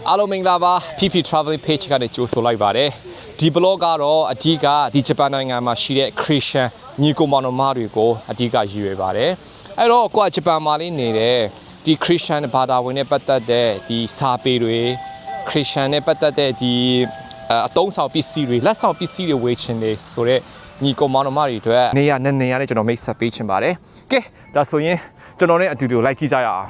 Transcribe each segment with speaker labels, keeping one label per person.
Speaker 1: အားလုံးမင်္ဂလာပါ PP Traveling Page ကနေကြိုဆိုလိုက်ပါတယ်ဒီ blog ကတော့အဓိကဒီဂျပန်နိုင်ငံမှာရှိတဲ့ Christian ညီကိုမောင်နှမတွေကိုအဓိကရည်ရွယ်ပါတယ်အဲ့တော့ကိုကဂျပန်မှာလေးနေတဲ့ဒီ Christian ဘာသာဝင်နဲ့ပတ်သက်တဲ့ဒီစာပေတွေ Christian နဲ့ပတ်သက်တဲ့ဒီအသုံးဆောင်ပစ္စည်းတွေလက်ဆောင်ပစ္စည်းတွေဝယ်ချင်တယ်ဆိုတော့ညီကိုမောင်နှမတွေအတွက်နေရာနဲ့ကျွန်တော်မိတ်ဆက်ပေးချင်ပါတယ်ကဲဒါဆိုရင်ကျွန်တော်နဲ့အတူတူလိုက်ကြည့်ကြရအောင်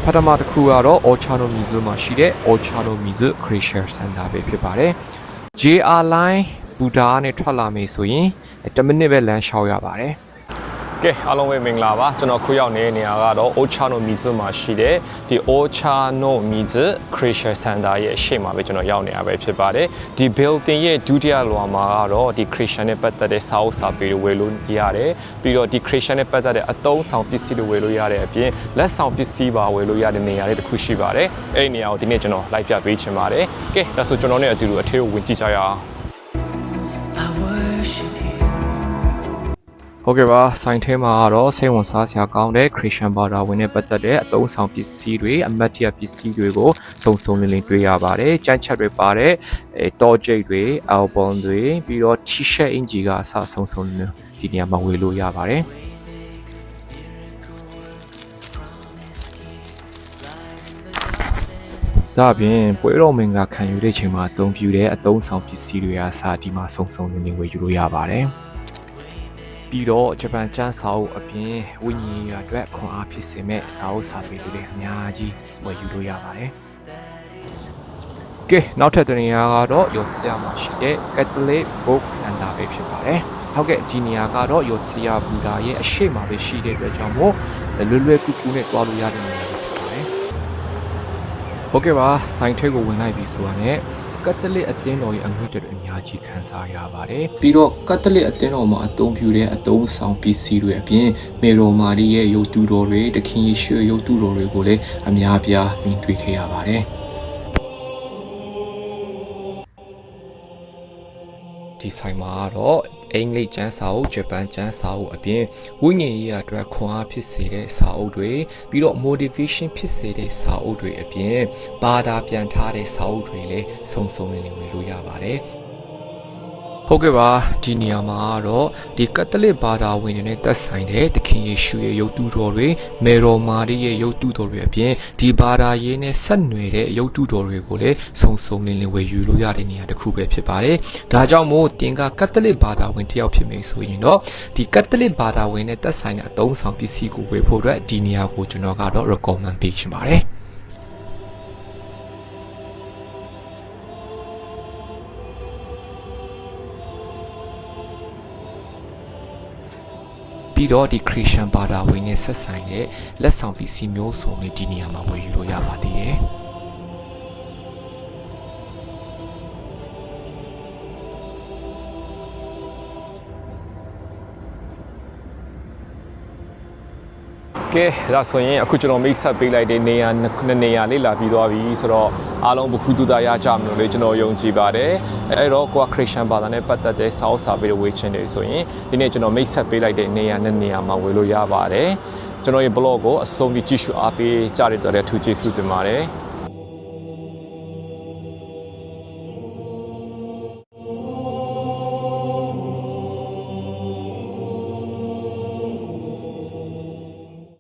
Speaker 1: ပထမတစ်ခုကတော့ Ochano Mizu မှာရှိတဲ့ Ochano Mizu Christian Center ပဲဖြစ်ပါတယ် JR Line ဘူဒါနဲ့ထွက်လာမယ်ဆိုရင်10မိနစ်ပဲလမ်းလျှောက်ရပါတယ်ကဲအားလုံးပဲမင်္ဂလာပါကျွန်တော်ခုရောက်နေတဲ့နေရာကတော့ Ochano Mizu မှာရှိတဲ့ဒီ Ochano Mizu Christian Center ရဲ့ရှေ့မှာပဲကျွန်တော်ရောက်နေရပဲဖြစ်ပါတယ်ဒီ building ရဲ့ဒုတိယလွှာမှာကတော့ဒီ Christian နဲ့ပတ်သက်တဲ့စာအုပ်စာပေတွေဝယ်လို့ရတယ်ပြီးတော့ဒီ Christian နဲ့ပတ်သက်တဲ့အသုံးဆောင်ပစ္စည်းတွေဝယ်လို့ရတဲ့အပြင်လက်ဆောင်ပစ္စည်းပါဝယ်လို့ရတဲ့နေရာလေးတစ်ခုရှိပါတယ်အဲ့ဒီနေရာကိုဒီနေ့ကျွန်တော်လိုက်ပြပေးချင်ပါတယ်ကဲဒါဆိုကျွန်တော်နဲ့အတူတူအထဲကိုဝင်ကြည့်ကြရအောင်ဟုတ်ကဲ့ပါဆိုင်ထဲမှာတော့စိတ်ဝင်စားစရာကောင်းတဲ့ Christian ဘာသာဝင်နဲ့ပတ်သက်တဲ့အသုံးဆောင်ပစ္စည်းတွေအမတ်တရပစ္စည်းတွေကိုစုံလင်တွေ့ရပါတယ်ကြမ်းချက်တွေပါတဲ့တောကျိတ်တွေ album တွေပြီးတော့ T-shirt အင်ဂျီကအစစုံဒီနေရာမှာဝယ်လို့ရပါတယ်ဒါပြင်ပွဲတော်မင်္ဂလာခံယူတဲ့ချိန်မှာအသုံးပြုတဲ့အသုံးဆောင်ပစ္စည်းတွေအစဒီမှာစုံလင်ဝယ်ယူလို့ရပါတယ်ပြီးတော့ဂျပန်ကျန်းစာအုပ်အပြင်ဝိညာဉ်ရေးအတွက်ခွန်အားဖြစ်စေမဲ့စာအုပ်စာပေတွေလည်းအများကြီးဝယ်ယူလို့ရပါတယ်။ကဲနောက်ထပ်နေရာကတော့ယောစီယာမှာရှိတဲ့ Catholic Book Center ပဲဖြစ်ပါတယ်။ဟုတ်ကဲ့ဒီနေရာကတော့ယောစီယာဘူဒါရဲ့အရှိမပဲရှိတဲ့အတွက်ကြောင့်မို့လွယ်ကူကူနဲ့တွားလို့ရတဲ့နေရာပဲဖြစ်ပါတယ်။ဟုတ်ကဲ့ပါဆိုင်ထဲကိုဝင်လိုက်ပြီဆိုတာနဲ့ကက်သလစ်အသင်းတော်ရဲ့အငွေ့တွေအများကြီးခံစားရပါတယ်ပြီးတော့ကက်သလစ်အသင်းတော်မှာအသုံးပြုတဲ့အသုံးဆောင်ပစ္စည်းတွေအပြင်မေရိုမာရီရဲ့ရုပ်တုတော်တွေတခင်ယေရှုရဲ့ရုပ်တုတော်တွေကိုလည်းအများပြားမြင်တွေ့ခဲ့ရပါတယ်ဒီဆိုင်မှာတော့အင်္ဂလိပ်ကျမ်းစာအုပ်ဂျပန်ကျမ်းစာအုပ်အပြင်ဝိညာဉ်ရေးအတွက်ခွန်အားဖြစ်စေတဲ့စာအုပ်တွေပြီးတော့ motivation ဖြစ်စေတဲ့စာအုပ်တွေအပြင်ဘာသာပြန်ထားတဲ့စာအုပ်တွေလည်းစုံလင်ဝယ်လို့ရပါတယ်ဟုတ်ကဲ့ပါဒီနေရာမှာတော့ဒီကက်သလစ်ဘာသာဝင်တွေနဲ့သက်ဆိုင်တဲ့သခင်ယေရှုရဲ့ရုပ်တုတော်တွေမေရိုမာရီရဲ့ရုပ်တုတော်တွေအပြင်ဒီဘာသာရေးနဲ့ဆက်နွယ်တဲ့ရုပ်တုတော်တွေကိုလည်းစုံလင်ဝယ်ယူလို့ရတဲ့နေရာတစ်ခုပဲဖြစ်ပါတယ်ဒါကြောင့်မို့သင်ကကက်သလစ်ဘာသာဝင်တစ်ယောက်ဖြစ်မယ်ဆိုရင်တော့ဒီကက်သလစ်ဘာသာဝင်နဲ့သက်ဆိုင်တဲ့အသုံးဆောင်ပစ္စည်းကိုဝယ်ဖို့အတွက်ဒီနေရာကိုကျွန်တော်ကတော့ recommend ပေးချင်ပါတယ်ပြီးတော့ဒီ Christian ဘာသာဝင်နဲ့ဆက်ဆိုင်တဲ့လက်ဆောင်ပစ္စည်းမျိုးစုံတွေဒီနေရာမှာဝယ်ယူလို့ရပါသေးတယ်ကဲဒါဆိုရင်အခုကျွန်တော်မိတ်ဆက်ပေးလိုက်တဲ့နေရာနှစ်နေရာလေးလာပြီးသွားပြီဆိုတော့အားလုံးဘုခုတူတာရကြမလို့လေကျွန်တော်ယုံကြည်ပါတယ်အဲ့တော့ကိုကခရစ်ယာန်ဘာသာနဲ့ပတ်သက်တဲ့စာအုပ်စာပေတွေဝေချင်တယ်ဆိုရင်ဒီနေ့ကျွန်တော်မိတ်ဆက်ပေးလိုက်တဲ့နေရာနှစ်နေရာမှာဝယ်လို့ရပါတယ်ကျွန်တော်ရဲ့ blog ကိုအဆုံးထိကြည့်ရှုအားပေးကြတဲ့အတွက်လည်းအထူးကျေးဇူးတင်ပါတယ်